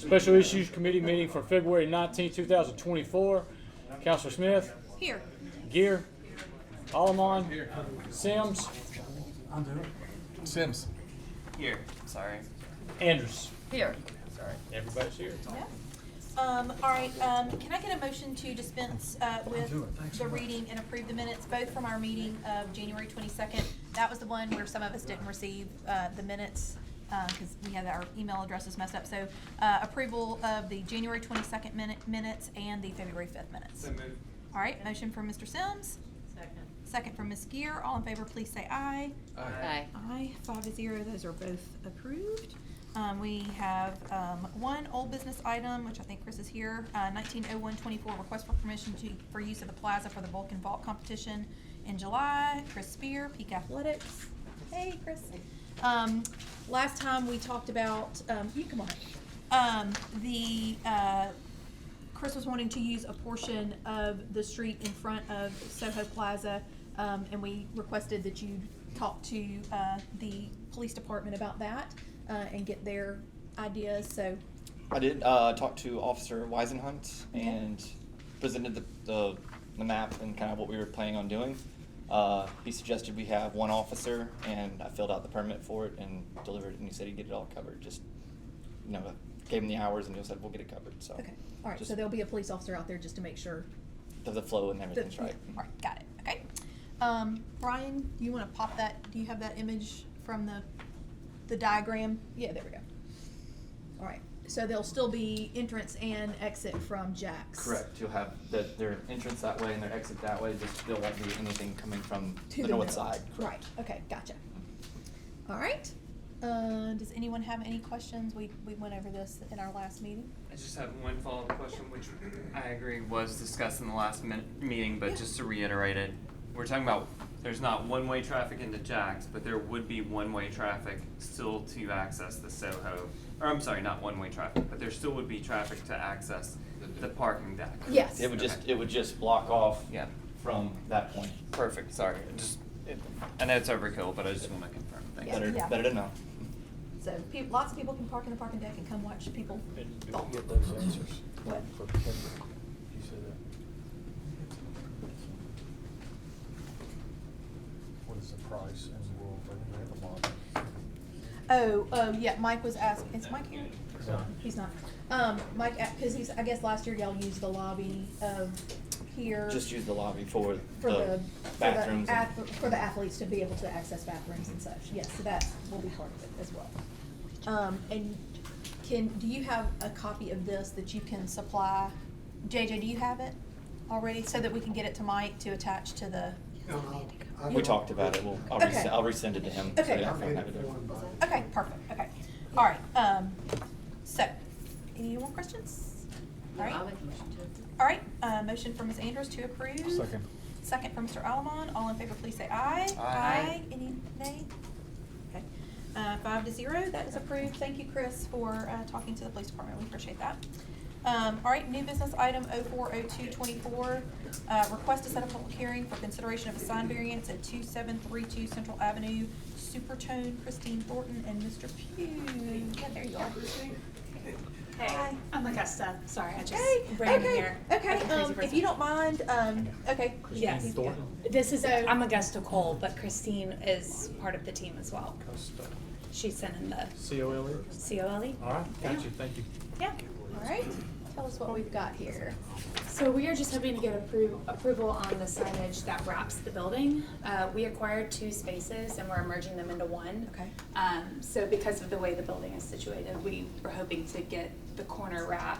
Special Issues Committee meeting for February 19, 2024. Counselor Smith. Here. Gear. Alamon. Sims. Sims. Here. Sorry. Andrews. Here. Sorry, everybody's here. Yeah. All right, can I get a motion to dispense with the reading and approve the minutes, both from our meeting of January 22nd? That was the one where some of us didn't receive the minutes because we had our email addresses messed up. So approval of the January 22nd minutes and the February 5th minutes. So moved. All right, motion from Mr. Sims. Second. Second from Ms. Gear. All in favor, please say aye. Aye. Aye, 5-0, those are both approved. We have one old business item, which I think Chris is here, 190124, request for permission for use of the Plaza for the Vulcan Vault Competition in July. Chris Spear, Peak Athletics. Hey, Chris. Last time we talked about, you come on. Chris was wanting to use a portion of the street in front of Soho Plaza, and we requested that you talk to the police department about that and get their ideas. So I did talk to Officer Weisenhunt and presented the map and kind of what we were planning on doing. He suggested we have one officer, and I filled out the permit for it and delivered it, and he said he'd get it all covered. Just, you know, gave him the hours, and he said we'll get it covered. So okay, all right. So there'll be a police officer out there just to make sure the flow and everything's right. All right, got it. Okay. Brian, you want to pop that? Do you have that image from the diagram? Yeah, there we go. All right. So there'll still be entrance and exit from Jack's. Correct. You'll have their entrance that way and their exit that way. Just there won't be anything coming from To the the north middle. side. Correct. Right. Okay. Gotcha. All right. Does anyone have any questions? We went over this in our last meeting. I just have one follow-up question, which I agree was discussed in the last meeting, but just to reiterate it, we're talking about there's not one-way traffic into Jack's, but there would be one-way traffic still to access the Soho, or I'm sorry, not one-way traffic, but there still would be traffic to access the parking deck. Yes. It would just Okay. it would just block off Yeah. from that point. Perfect. Sorry. I know it's overkill, but I just want to confirm. Thanks. Yeah. Better to know. So lots of people can park in the parking deck and come watch people. And do golf. we get those answers? What? For September? You said that. What is the price and we'll bring the model? Oh, yeah, Mike was asking, is Mike here? No. He's not. Mike, because I guess last year y'all used the lobby of here. Just use the lobby for for the bathrooms. for the athletes to be able to access bathrooms and such. Yes, so that will be part of it as well. And do you have a copy of this that you can supply? JJ, do you have it already so that we can get it to Mike to attach to the? We talked about it. I'll Okay. I'll resend it to him. Okay. So yeah, I'll have it there. Okay, perfect. Okay, all right. So, any more questions? All right. I'll make a motion to approve. All right. Motion from Ms. Andrews to approve. Second. Second from Mr. Alamon. All in favor, please say aye. Aye. Any nay? Okay. 5-0. That is approved. Thank you, Chris, for talking to the police department. We appreciate that. All right. New business item 040224. Request to set a public hearing for consideration of a sign variance at 2732 Central Avenue. Supertone, Christine Thornton, and Mr. Pugh. Yeah, there you are. Hey, Hi. I'm Augusta. Sorry, I just Hey, ran okay, here. okay, like a crazy if person. you don't mind, okay. Yes. Yeah. This is, I'm Augusta Cole, but Christine is part of the team as well. She sent in the COLE? COLE. All right, got you, thank you. Yeah. All right, tell us what we've got here. So we are just hoping to get approval on the signage that wraps the building. We acquired 2 spaces and we're merging them into one. Okay. So because of the way the building is situated, we were hoping to get the corner wrap.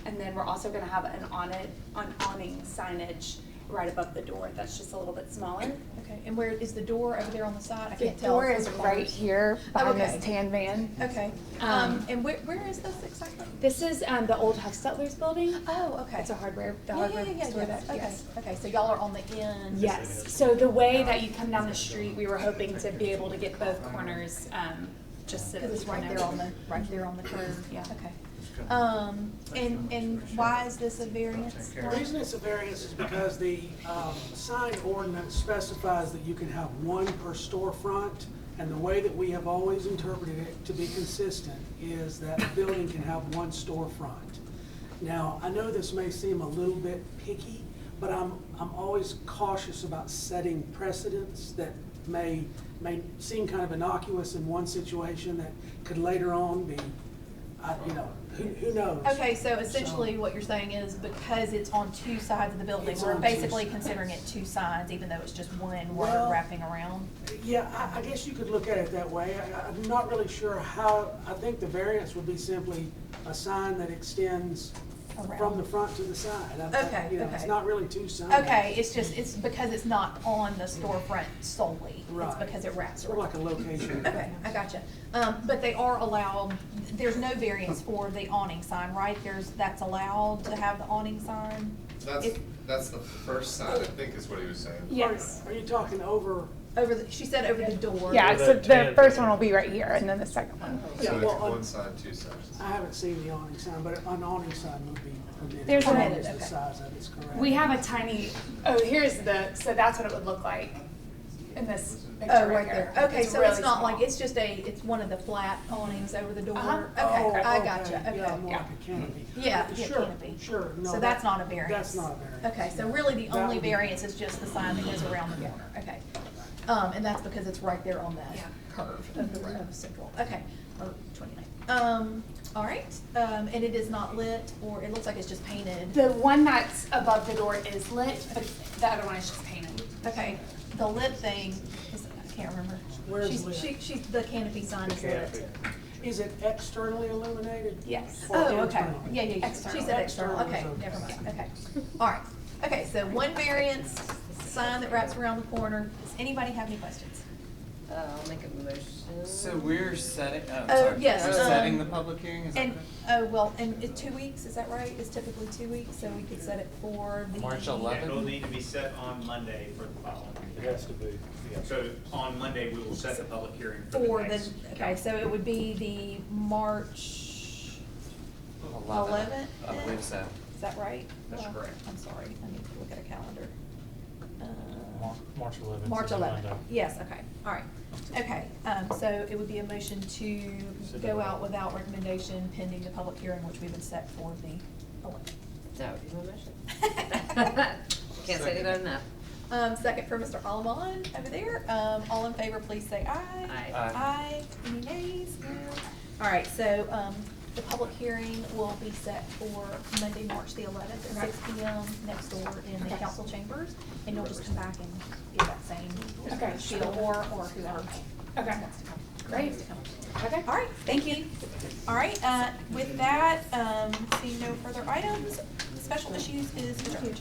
And then we're also gonna have an awning signage right above the door. That's just a little bit smaller. Okay, and where is the door over there on the side? I The can't tell. door from is the right corners. here behind okay. this tan van. Okay, Um, and where is this exactly? This is the old Huxtetler's building. Oh, okay. It's a hardware, the Yeah, hardware yeah, store that, okay, yes. okay, so y'all are on the end. Yes, so the way that you come down the street, we were hoping to be able to get both corners, just so that Because it's we right know. there on the curve, Yeah. okay. And why is this a variance? The reason it's a variance is because the sign ordinance specifies that you can have one per storefront, And the way that we have always interpreted it to be consistent is that the building can have one storefront. Now, I know this may seem a little bit picky, but I'm always cautious about setting precedents that may seem kind of innocuous in one situation that could later on be, you know, who knows? Okay, so essentially what you're saying is because it's on two sides of the building, It's we're on two basically sides. considering it two signs, even though it's just one word Well, wrapping around? Yeah, I guess you could look at it that way. I'm not really sure how, I think the variance would be simply a sign that extends from Around. the front to the side. Okay, You know, it's okay. not really two signs. Okay, it's because it's not on the storefront solely. It's Right. because it wraps Sort of like around. a location. Okay, I gotcha. But they are allowed, there's no variance for the awning sign, right? That's allowed to have the awning sign? That's the first sign, I think is what he was saying. Yes. Are you talking over? She said over the door. Yeah, Or so that the tan first thing. one will be right here, and then the second one. Yeah, So well, it's one side, two sides. I haven't seen the awning sign, but an awning sign would be permitted. There's as long a- as the okay. size of it's correct. We have a tiny, oh, here's so that's what it would look like in this picture Oh, right right here. there. Okay, so it's really not small. like, it's one of the flat awnings over the door? Uh-huh. Okay, Oh, I gotcha, Yeah, okay. more like a canopy. Yeah, Sure, canopy. Sure, no. So that's not a variance? That's not a variance. Okay, so really the That only would be- variance is just the sign that goes around the corner, okay. And that's because it's right there on that Yeah. curve of Central, okay, or 29. All right, and it is not lit, or it looks like it's just painted. The one that's above the door is lit, but the other one is just painted. Okay, the lit thing, I can't remember. Where's lit? She's, the canopy sign is lit. Is it externally illuminated? Yes. Or Oh, okay, internally? yeah, yeah, yeah, she External. said external, okay, External is never okay. mind, okay. All right, okay, so one variance, sign that wraps around the corner. Does anybody have any questions? I'll make a motion. So we're setting, Oh, sorry, yes, we're um, setting the public hearing, is that And, correct? well, and 2 weeks, is that right? It's typically 2 weeks, so we could set it for the. March It 11th? will need to be set on Monday for the following. It has to be, yeah. So on Monday, we will set the public hearing for For the the, next. okay, so it would be the March 11th? I believe so. Is that right? That's Well, correct. I'm sorry, I need to look at a calendar. March 11th. March is a 11th, Monday. yes, okay, all right. Okay, so it would be a motion to go out without recommendation pending the public hearing, which we would set for the 11th. That would be my motion. Can't say it enough. Second for Mr. Allamon over there. All in favor, please say aye. Aye. Aye. Aye. Any nays? No. All right, so, the public hearing will be set for Monday, March the 11th at 6 PM next door in the Okay. council chambers. And you'll just come back and give that same Okay. spiel or whoever. Okay. wants to come. Great. Okay. All right, thank you. All right, with that, seeing no further items, special issues is Mr. Huge.